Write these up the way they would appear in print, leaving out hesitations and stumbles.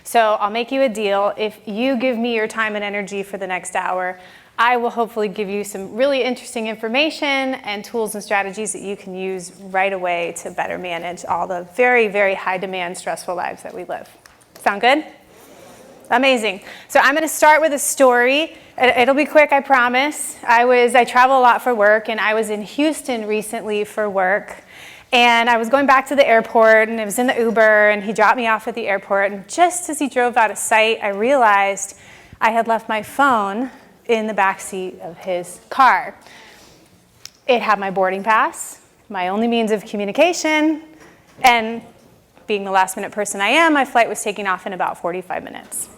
So I'll make you a deal. If you give me your time and energy for the next hour, I will hopefully give you some really interesting information and tools and strategies that you can use right away to better manage all the very, very high demand, stressful lives that we live. Sound good? Amazing. So I'm going to start with a story. It'll be quick, I promise. I travel a lot for work, and I was in Houston recently for work. And I was going back to the airport, and it was in the Uber, and he dropped me off at the airport. And just as he drove out of sight, I realized I had left my phone in the backseat of his car. It had my boarding pass, my only means of communication, and being the last minute person I am, my flight was taking off in about 45 minutes.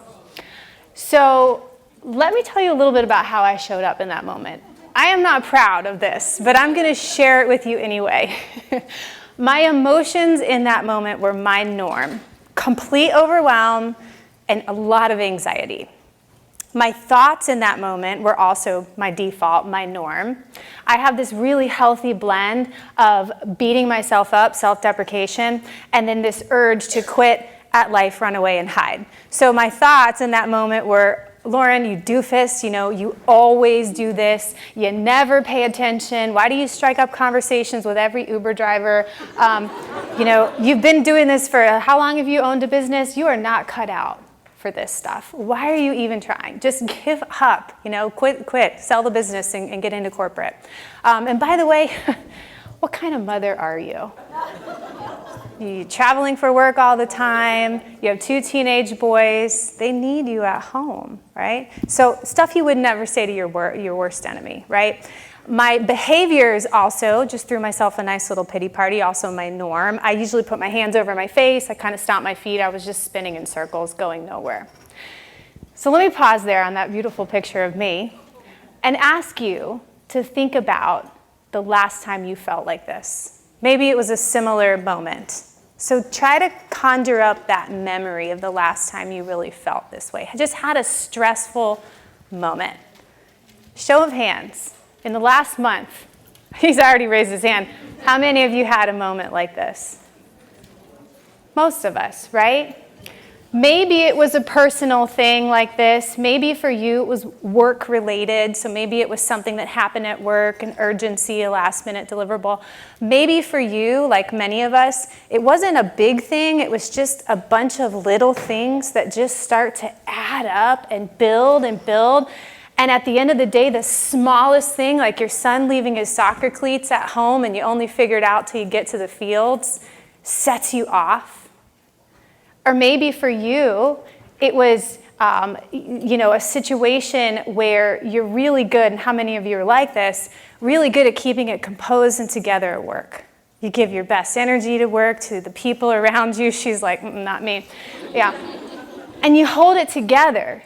So let me tell you a little bit about how I showed up in that moment. I am not proud of this, but I'm going to share it with you anyway. My emotions in that moment were my norm, complete overwhelm and a lot of anxiety. My thoughts in that moment were also my default, my norm. I have this really healthy blend of beating myself up, self-deprecation, and then this urge to quit at life, run away, and hide. So my thoughts in that moment were, Lauren, you doofus, you always do this. You never pay attention. Why do you strike up conversations with every Uber driver? You've been doing this for, how long have you owned a business? You are not cut out for this stuff. Why are you even trying? Just give up, quit, sell the business and get into corporate. And by the way, what kind of mother are you? You're traveling for work all the time. You have 2 teenage boys. They need you at home, right? So stuff you would never say to your worst enemy, right? My behaviors also, just threw myself a nice little pity party, also my norm. I usually put my hands over my face. I kind of stomp my feet. I was just spinning in circles, going nowhere. So let me pause there on that beautiful picture of me and ask you to think about the last time you felt like this. Maybe it was a similar moment. So try to conjure up that memory of the last time you really felt this way. I just had a stressful moment. Show of hands. In the last month, he's already raised his hand. How many of you had a moment like this? Most of us, right? Maybe it was a personal thing like this. Maybe for you it was work related. So maybe it was something that happened at work, an urgency, a last minute deliverable. Maybe for you, like many of us, it wasn't a big thing. It was just a bunch of little things that just start to add up and build and build. And at the end of the day, the smallest thing, like your son leaving his soccer cleats at home and you only figure it out till you get to the fields, sets you off. Or maybe for you, it was a situation where you're really good, and how many of you are like this, really good at keeping it composed and together at work. You give your best energy to work, to the people around you. She's like, not me. Yeah. And you hold it together.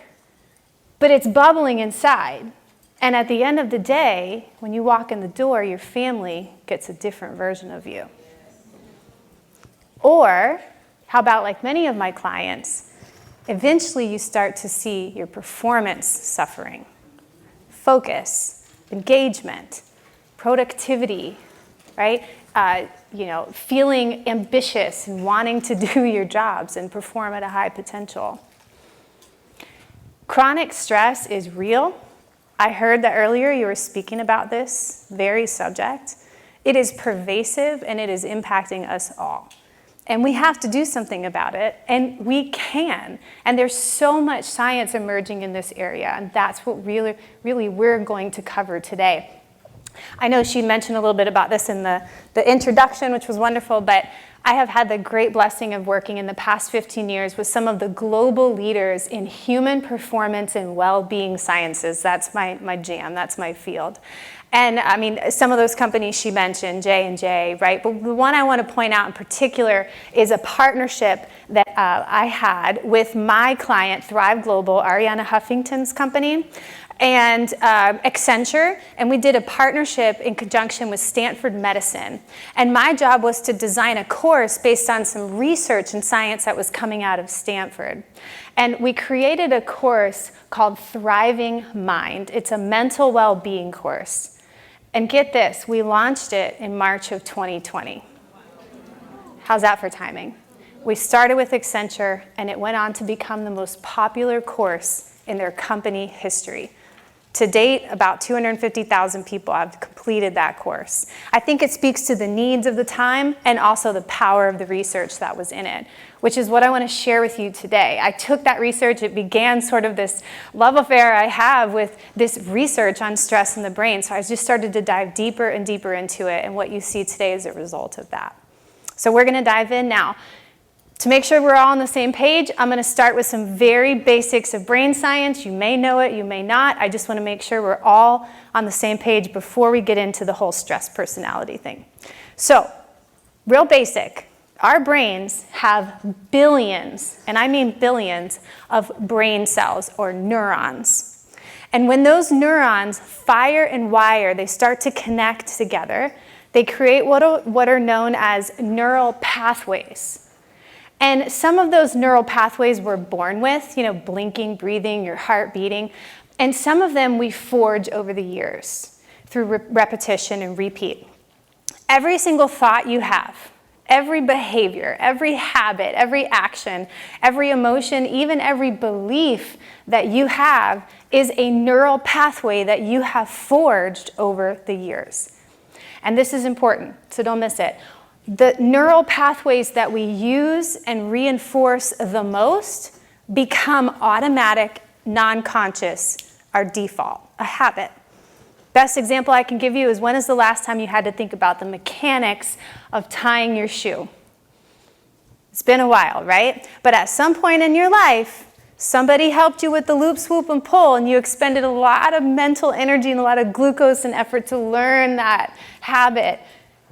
But it's bubbling inside. And at the end of the day, when you walk in the door, your family gets a different version of you. Or, how about like many of my clients, eventually you start to see your performance suffering, focus, engagement, productivity, right? Feeling ambitious and wanting to do your jobs and perform at a high potential. Chronic stress is real. I heard that earlier you were speaking about this very subject. It is pervasive and it is impacting us all. And we have to do something about it, and we can. And there's so much science emerging in this area, and that's what really we're going to cover today. I know she mentioned a little bit about this in the introduction, which was wonderful, but I have had the great blessing of working in the past 15 years with some of the global leaders in human performance and well-being sciences. That's my jam, that's my field. And I mean, some of those companies she mentioned, J&J, right? But the one I want to point out in particular is a partnership that I had with my client, Thrive Global, Ariana Huffington's company, and Accenture, and we did a partnership in conjunction with Stanford Medicine. And my job was to design a course based on some research and science that was coming out of Stanford. And we created a course called Thriving Mind. It's a mental well-being course. And get this, we launched it in March of 2020. How's that for timing? We started with Accenture, and it went on to become the most popular course in their company history. To date, about 250,000 people have completed that course. I think it speaks to the needs of the time and also the power of the research that was in it, which is what I want to share with you today. I took that research, it began sort of this love affair I have with this research on stress in the brain, so I just started to dive deeper and deeper into it, and what you see today is a result of that. So we're going to dive in now. To make sure we're all on the same page, I'm going to start with some very basics of brain science. You may know it, you may not. I just want to make sure we're all on the same page before we get into the whole stress personality thing. So, real basic. Our brains have billions, and I mean billions, of brain cells or neurons. And when those neurons fire and wire, they start to connect together, they create what are known as neural pathways. And some of those neural pathways we're born with, blinking, breathing, your heart beating. And some of them we forge over the years through repetition and repeat. Every single thought you have, every behavior, every habit, every action, every emotion, even every belief that you have is a neural pathway that you have forged over the years. And this is important, so don't miss it. The neural pathways that we use and reinforce the most become automatic, non-conscious, our default, a habit. Best example I can give you is, when is the last time you had to think about the mechanics of tying your shoe? It's been a while, right? But at some point in your life, somebody helped you with the loop, swoop, and pull, and you expended a lot of mental energy and a lot of glucose and effort to learn that habit.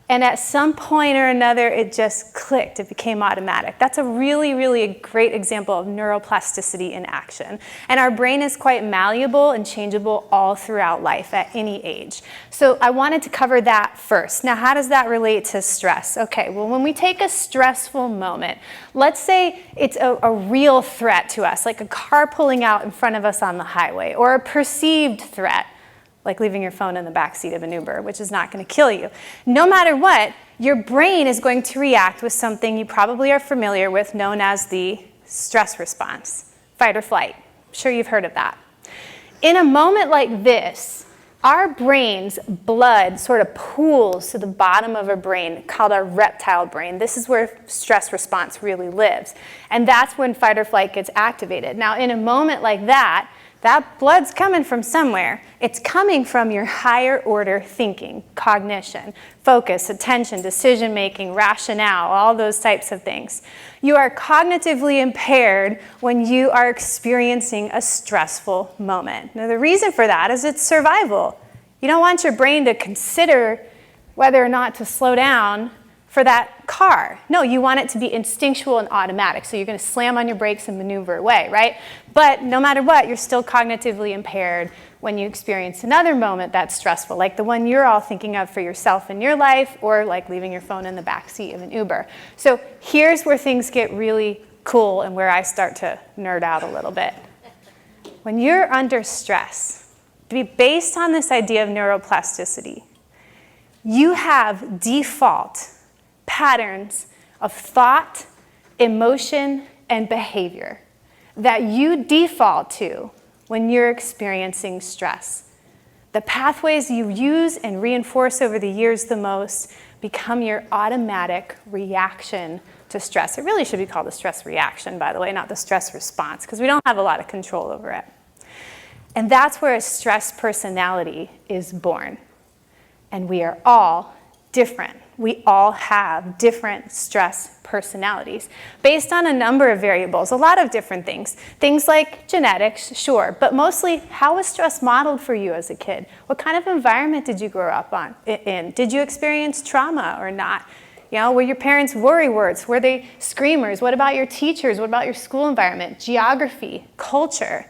And at some point or another, it just clicked. It became automatic. That's a really, really great example of neuroplasticity in action. And our brain is quite malleable and changeable all throughout life at any age. So I wanted to cover that first. Now, how does that relate to stress? Okay, well, when we take a stressful moment, let's say it's a real threat to us, like a car pulling out in front of us on the highway, or a perceived threat, like leaving your phone in the backseat of an Uber, which is not going to kill you. No matter what, your brain is going to react with something you probably are familiar with, known as the stress response, fight or flight. I'm sure you've heard of that. In a moment like this, our brain's blood sort of pools to the bottom of our brain, called our reptile brain. This is where stress response really lives. And that's when fight or flight gets activated. Now, in a moment like that blood's coming from somewhere. It's coming from your higher order thinking, cognition, focus, attention, decision-making, rationale, all those types of things. You are cognitively impaired when you are experiencing a stressful moment. Now, the reason for that is it's survival. You don't want your brain to consider whether or not to slow down for that car. No, you want it to be instinctual and automatic. So you're going to slam on your brakes and maneuver away, right? But no matter what, you're still cognitively impaired when you experience another moment that's stressful, like the one you're all thinking of for yourself in your life, or like leaving your phone in the backseat of an Uber. So here's where things get really cool and where I start to nerd out a little bit. When you're under stress, based on this idea of neuroplasticity, you have default patterns of thought, emotion, and behavior that you default to when you're experiencing stress. The pathways you use and reinforce over the years the most become your automatic reaction to stress. It really should be called the stress reaction, by the way, not the stress response, because we don't have a lot of control over it. And that's where a stress personality is born. And we are all different. We all have different stress personalities based on a number of variables, a lot of different things. Things like genetics, sure, but mostly, how was stress modeled for you as a kid? What kind of environment did you grow up in? Did you experience trauma or not? Were your parents worrywart? Were they screamers? What about your teachers? What about your school environment? Geography, culture.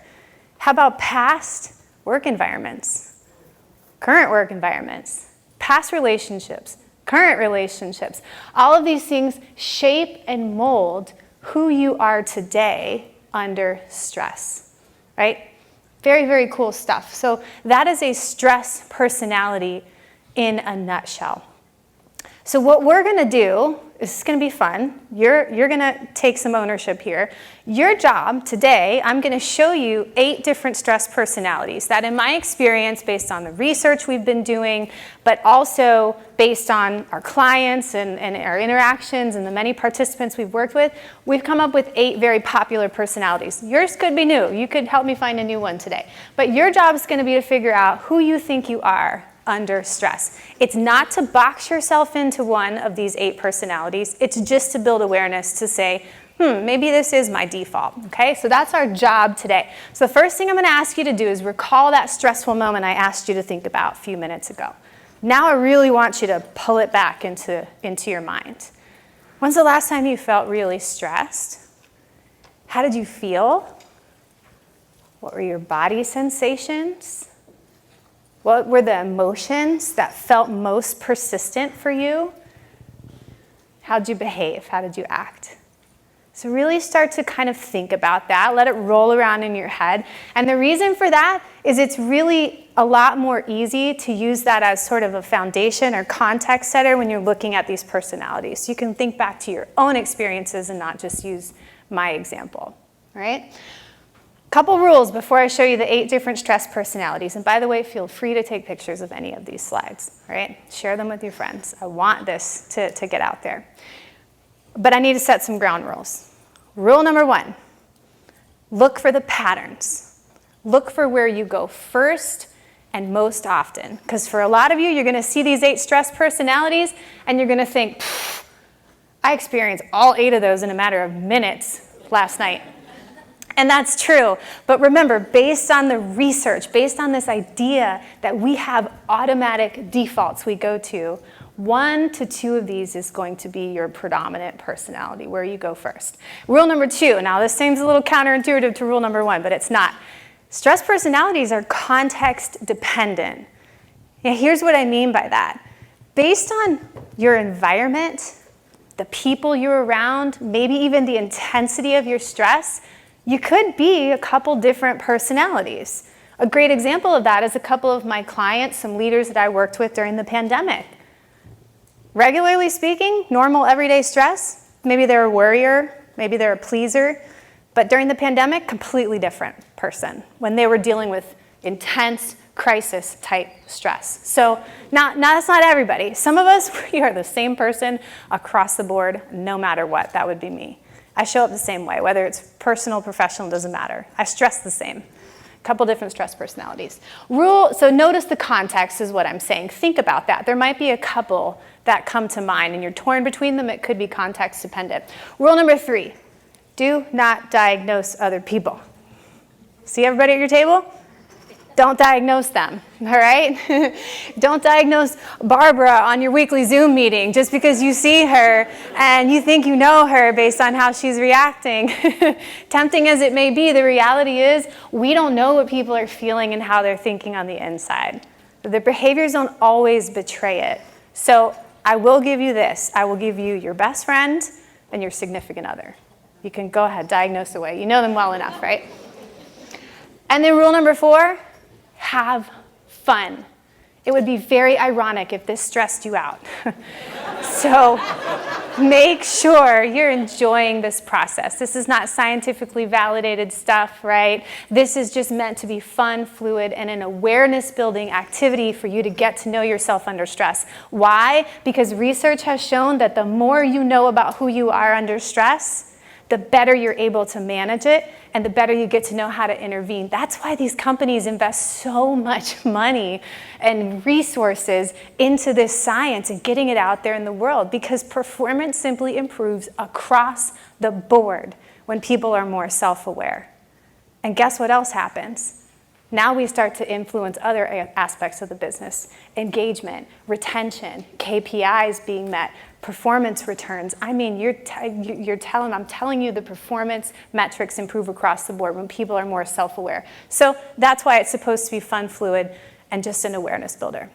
How about past work environments, current work environments, past relationships, current relationships? All of these things shape and mold who you are today under stress, right? Very, very cool stuff. So that is a stress personality in a nutshell. So what we're gonna do, this is gonna be fun. You're gonna take some ownership here. Your job today, I'm gonna show you 8 different stress personalities that in my experience, based on the research we've been doing, but also based on our clients and our interactions and the many participants we've worked with, we've come up with 8 very popular personalities. Yours could be new. You could help me find a new one today. But your job is gonna be to figure out who you think you are under stress. It's not to box yourself into one of these 8 personalities. It's just to build awareness to say, maybe this is my default, okay? So that's our job today. So the first thing I'm gonna ask you to do is recall that stressful moment I asked you to think about a few minutes ago. Now I really want you to pull it back into your mind. When's the last time you felt really stressed? How did you feel? What were your body sensations? What were the emotions that felt most persistent for you? How did you behave? How did you act? So really start to kind of think about that. Let it roll around in your head. And the reason for that is it's really a lot more easy to use that as sort of a foundation or context setter when you're looking at these personalities. So you can think back to your own experiences and not just use my example, right? Couple rules before I show you the 8 different stress personalities. And by the way, feel free to take pictures of any of these slides, right? Share them with your friends. I want this to get out there. But I need to set some ground rules. Rule number 1, look for the patterns. Look for where you go first and most often. Because for a lot of you, you're gonna see these 8 stress personalities and you're gonna think, I experienced all 8 of those in a matter of minutes last night. And that's true, but remember, based on the research, based on this idea that we have automatic defaults we go to, 1 to 2 of these is going to be your predominant personality, where you go first. Rule number 2, now this seems a little counterintuitive to rule number 1, but it's not. Stress personalities are context dependent. Now here's what I mean by that. Based on your environment, the people you're around, maybe even the intensity of your stress, you could be a couple different personalities. A great example of that is a couple of my clients, some leaders that I worked with during the pandemic. Regularly speaking, normal everyday stress, maybe they're a worrier, maybe they're a pleaser, but during the pandemic, completely different person when they were dealing with intense crisis type stress. So that's not everybody. Some of us, we are the same person across the board, no matter what. That would be me. I show up the same way, whether it's personal, professional, doesn't matter. I stress the same. A couple different stress personalities. So notice the context is what I'm saying. Think about that. There might be a couple that come to mind and you're torn between them. It could be context dependent. Rule number 3, do not diagnose other people. See everybody at your table? Don't diagnose them, all right? Don't diagnose Barbara on your weekly Zoom meeting just because you see her and you think you know her based on how she's reacting. Tempting as it may be, the reality is we don't know what people are feeling and how they're thinking on the inside. The behaviors don't always betray it. So I will give you this. I will give you your best friend and your significant other. You can go ahead, diagnose away. You know them well enough, right? And then rule number 4, have fun. It would be very ironic if this stressed you out. So make sure you're enjoying this process. This is not scientifically validated stuff, right? This is just meant to be fun, fluid, and an awareness-building activity for you to get to know yourself under stress. Why? Because research has shown that the more you know about who you are under stress, the better you're able to manage it, and the better you get to know how to intervene. That's why these companies invest so much money and resources into this science and getting it out there in the world, because performance simply improves across the board when people are more self-aware. And guess what else happens? Now we start to influence other aspects of the business: engagement, retention, KPIs being met, performance returns. I mean, I'm telling you the performance metrics improve across the board when people are more self-aware. So that's why it's supposed to be fun, fluid, and just an awareness builder.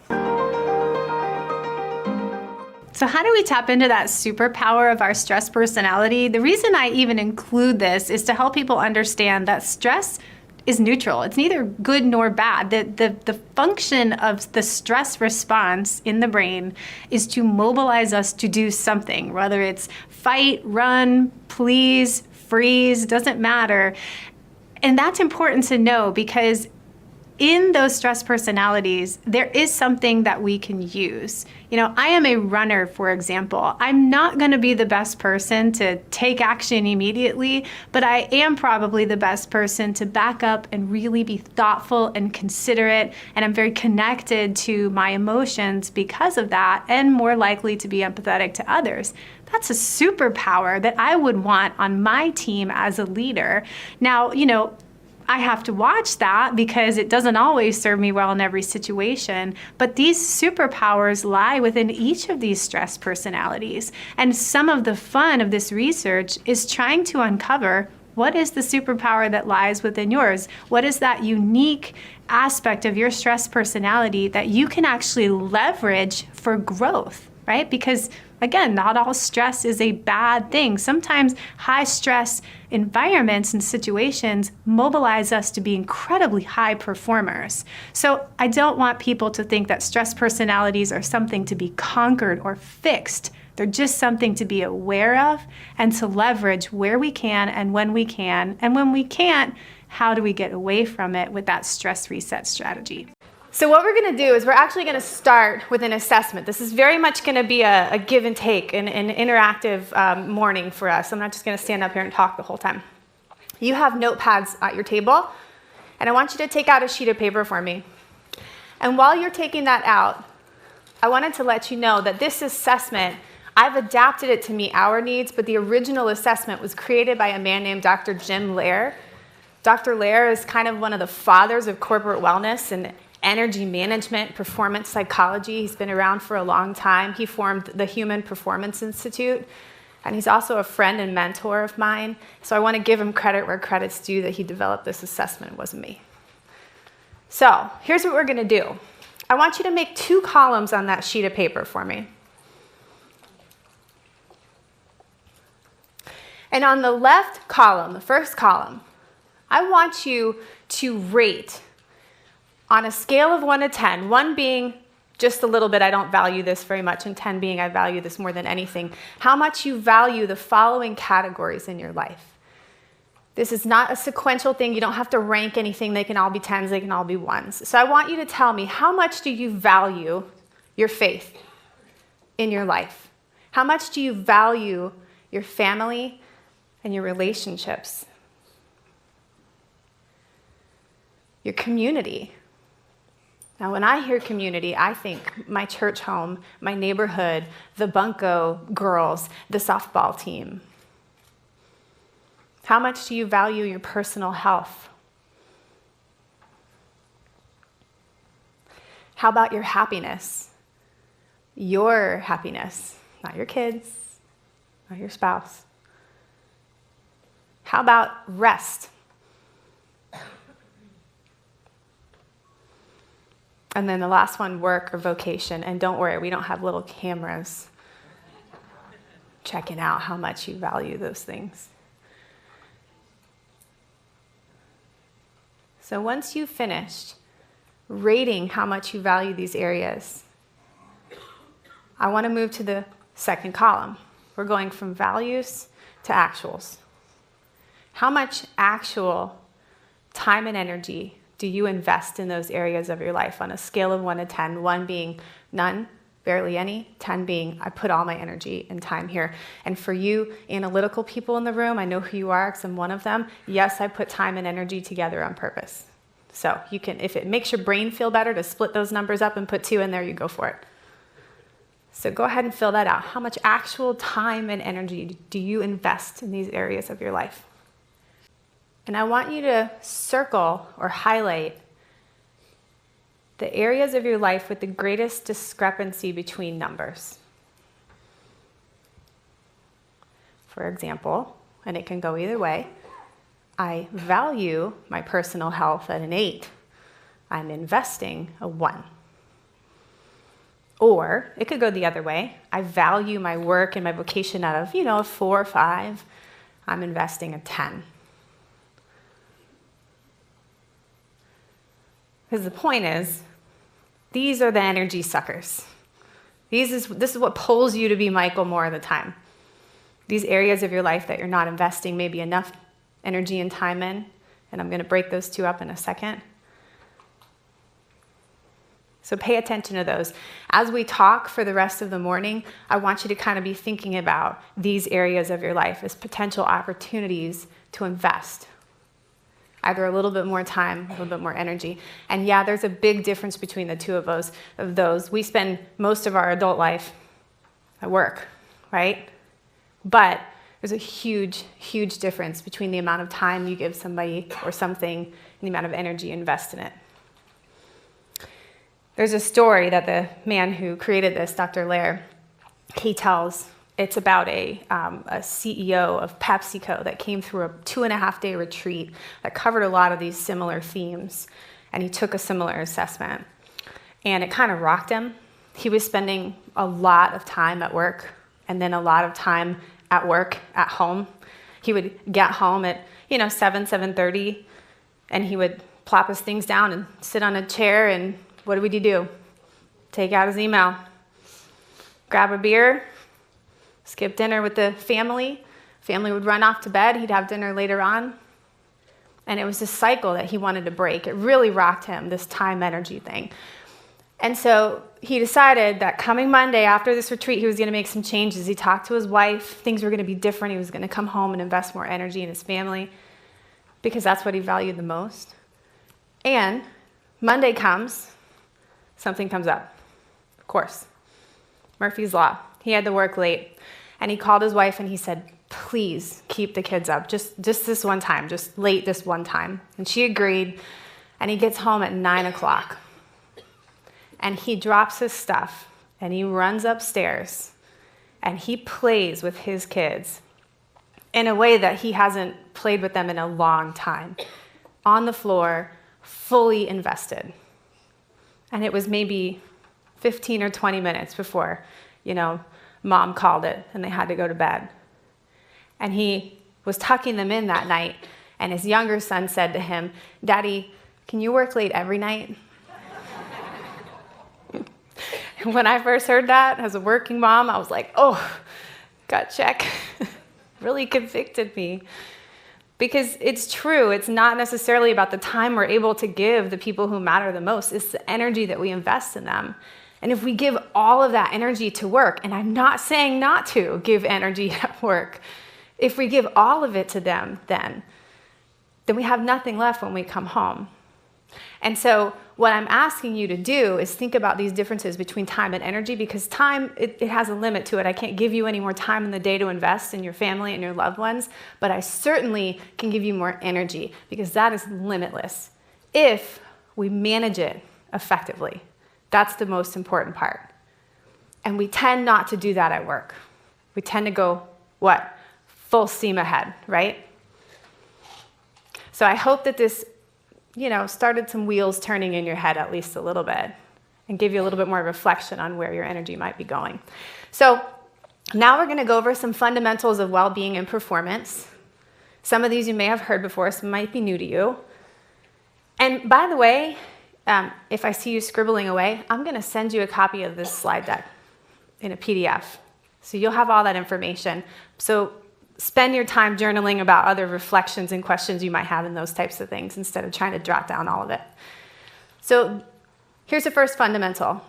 So how do we tap into that superpower of our stress personality? The reason I even include this is to help people understand that stress is neutral. It's neither good nor bad. The function of the stress response in the brain is to mobilize us to do something, whether it's fight, run, please, freeze, doesn't matter. And that's important to know, because in those stress personalities, there is something that we can use. I am a runner, for example. I'm not going to be the best person to take action immediately, but I am probably the best person to back up and really be thoughtful and considerate. And I'm very connected to my emotions because of that, and more likely to be empathetic to others. That's a superpower that I would want on my team as a leader. Now, I have to watch that because it doesn't always serve me well in every situation. But these superpowers lie within each of these stress personalities. And some of the fun of this research is trying to uncover, what is the superpower that lies within yours? What is that unique aspect of your stress personality that you can actually leverage for growth, right? Because again, not all stress is a bad thing. Sometimes high stress environments and situations mobilize us to be incredibly high performers. So I don't want people to think that stress personalities are something to be conquered or fixed. They're just something to be aware of and to leverage where we can and when we can. And when we can't, how do we get away from it with that stress reset strategy? So what we're going to do is we're actually going to start with an assessment. This is very much going to be a give and take, an interactive morning for us. I'm not just going to stand up here and talk the whole time. You have notepads at your table, and I want you to take out a sheet of paper for me. And while you're taking that out, I wanted to let you know that this assessment, I've adapted it to meet our needs, but the original assessment was created by a man named Dr. Jim Loehr. Dr. Loehr is kind of one of the fathers of corporate wellness and energy management, performance psychology. He's been around for a long time. He formed the Human Performance Institute, and he's also a friend and mentor of mine. So I want to give him credit where credit's due that he developed this assessment. It wasn't me. So here's what we're going to do. I want you to make 2 columns on that sheet of paper for me. And on the left column, the first column, I want you to rate on a scale of 1 to 10, 1 being just a little bit, I don't value this very much, and 10 being I value this more than anything, how much you value the following categories in your life. This is not a sequential thing. You don't have to rank anything. They can all be 10s, they can all be 1s. So I want you to tell me, how much do you value your faith in your life? How much do you value your family and your relationships? Your community. Now, when I hear community, I think my church home, my neighborhood, the bunco girls, the softball team. How much do you value your personal health? How about your happiness? Your happiness, not your kids, not your spouse. How about rest? And then the last one, work or vocation. And don't worry, we don't have little cameras checking out how much you value those things. So once you've finished rating how much you value these areas, I want to move to the second column. We're going from values to actuals. How much actual time and energy do you invest in those areas of your life on a scale of 1 to 10, 1 being none, barely any, 10 being I put all my energy and time here. And for you analytical people in the room, I know who you are because I'm one of them. Yes, I put time and energy together on purpose. So you can, if it makes your brain feel better to split those numbers up and put 2 in there, you go for it. So go ahead and fill that out. How much actual time and energy do you invest in these areas of your life? And I want you to circle or highlight the areas of your life with the greatest discrepancy between numbers. For example, and it can go either way, I value my personal health at an 8. I'm investing a 1. Or it could go the other way. I value my work and my vocation out of, a 4 or 5. I'm investing a 10. Because the point is, these are the energy suckers. This is what pulls you to be Michael more of the time. These areas of your life that you're not investing maybe enough energy and time in, and I'm going to break those two up in a second. So pay attention to those. As we talk for the rest of the morning, I want you to kind of be thinking about these areas of your life as potential opportunities to invest. Either a little bit more time, a little bit more energy. And yeah, there's a big difference between the two of those. We spend most of our adult life at work, right? But there's a huge, huge difference between the amount of time you give somebody or something and the amount of energy you invest in it. There's a story that the man who created this, Dr. Lair, he tells. It's about a CEO of PepsiCo that came through a 2.5-day retreat that covered a lot of these similar themes, and he took a similar assessment. And it kind of rocked him. He was spending a lot of time at work and then a lot of time at work at home. He would get home at 7:30, and he would plop his things down and sit on a chair, and what would he do? Take out his email, grab a beer, skip dinner with the family. Family would run off to bed. He'd have dinner later on. And it was this cycle that he wanted to break. It really rocked him, this time energy thing. And so he decided that coming Monday after this retreat, he was going to make some changes. He talked to his wife. Things were going to be different. He was going to come home and invest more energy in his family because that's what he valued the most. And Monday comes, something comes up. Of course, Murphy's Law. He had to work late. And he called his wife and he said, please keep the kids up, just this one time, just late this one time. And she agreed, and he gets home at 9 o'clock. And he drops his stuff, and he runs upstairs, and he plays with his kids in a way that he hasn't played with them in a long time, on the floor, fully invested. And it was maybe 15 or 20 minutes before, Mom called it, and they had to go to bed. And he was tucking them in that night, and his younger son said to him, Daddy, can you work late every night? When I first heard that as a working mom, I was like, oh, gut check. Really convicted me. Because it's true, it's not necessarily about the time we're able to give the people who matter the most. It's the energy that we invest in them. And if we give all of that energy to work, and I'm not saying not to give energy at work, if we give all of it to them, then we have nothing left when we come home. And so what I'm asking you to do is think about these differences between time and energy, because time, it has a limit to it. I can't give you any more time in the day to invest in your family and your loved ones, but I certainly can give you more energy, because that is limitless if we manage it effectively. That's the most important part. And we tend not to do that at work. We tend to go, what? Full steam ahead, right? So I hope that this, started some wheels turning in your head at least a little bit and give you a little bit more reflection on where your energy might be going. So now we're going to go over some fundamentals of well-being and performance. Some of these you may have heard before, some might be new to you. And by the way, if I see you scribbling away, I'm going to send you a copy of this slide deck in a PDF. So you'll have all that information. So spend your time journaling about other reflections and questions you might have in those types of things instead of trying to jot down all of it. So here's the first fundamental.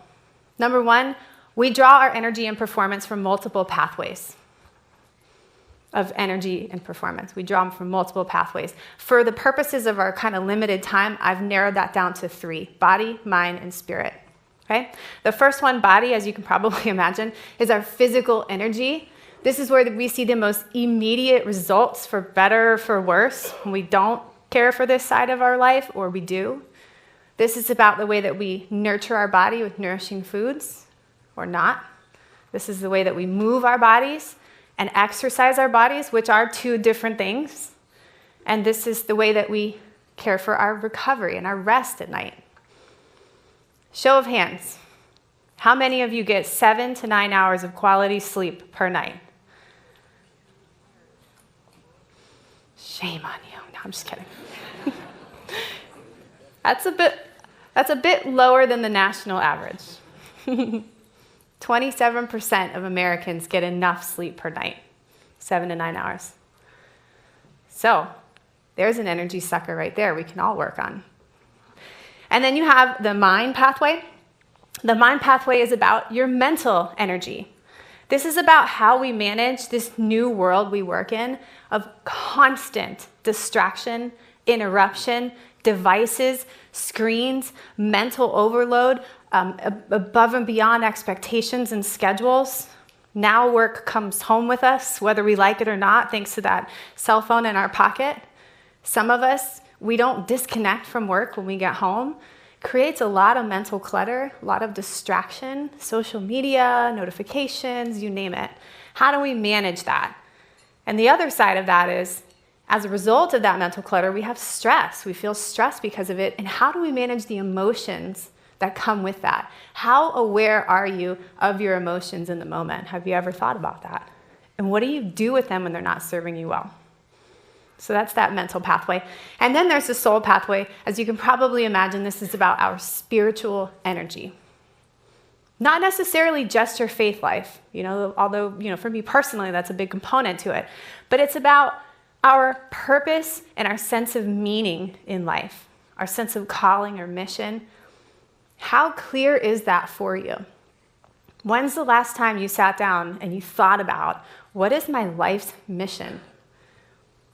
Number one, we draw our energy and performance from multiple pathways of energy and performance. We draw them from multiple pathways. For the purposes of our kind of limited time, I've narrowed that down to 3: body, mind, and spirit. Okay? The first one, body, as you can probably imagine, is our physical energy. This is where we see the most immediate results, for better or for worse, when we don't care for this side of our life, or we do. This is about the way that we nurture our body with nourishing foods, or not. This is the way that we move our bodies and exercise our bodies, which are two different things. And this is the way that we care for our recovery and our rest at night. Show of hands. How many of you get 7 to 9 hours of quality sleep per night? Shame on you. No, I'm just kidding. That's a bit, That's a bit lower than the national average. 27% of Americans get enough sleep per night, 7 to 9 hours. So there's an energy sucker right there we can all work on. And then you have the mind pathway. The mind pathway is about your mental energy. This is about how we manage this new world we work in of constant distraction, interruption, devices, screens, mental overload, above and beyond expectations and schedules. Now work comes home with us, whether we like it or not, thanks to that cell phone in our pocket. Some of us, we don't disconnect from work when we get home. Creates a lot of mental clutter, a lot of distraction, social media, notifications, you name it. How do we manage that? And the other side of that is, as a result of that mental clutter, we have stress. We feel stressed because of it. And how do we manage the emotions that come with that? How aware are you of your emotions in the moment? Have you ever thought about that? And what do you do with them when they're not serving you well? So that's that mental pathway. And then there's the soul pathway. As you can probably imagine, this is about our spiritual energy. Not necessarily just your faith life, although, for me personally, that's a big component to it. But it's about our purpose and our sense of meaning in life, our sense of calling or mission. How clear is that for you? When's the last time you sat down and you thought about, what is my life's mission?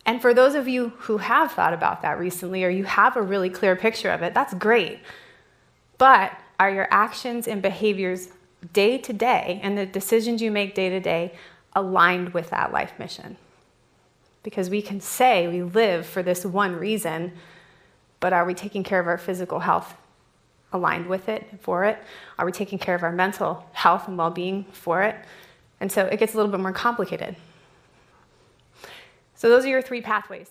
And for those of you who have thought about that recently, or you have a really clear picture of it, that's great. But are your actions and behaviors day to day, and the decisions you make day to day, aligned with that life mission? Because we can say we live for this one reason, but are we taking care of our physical health aligned with it, for it? Are we taking care of our mental health and well-being for it? And so it gets a little bit more complicated. So those are your 3 pathways.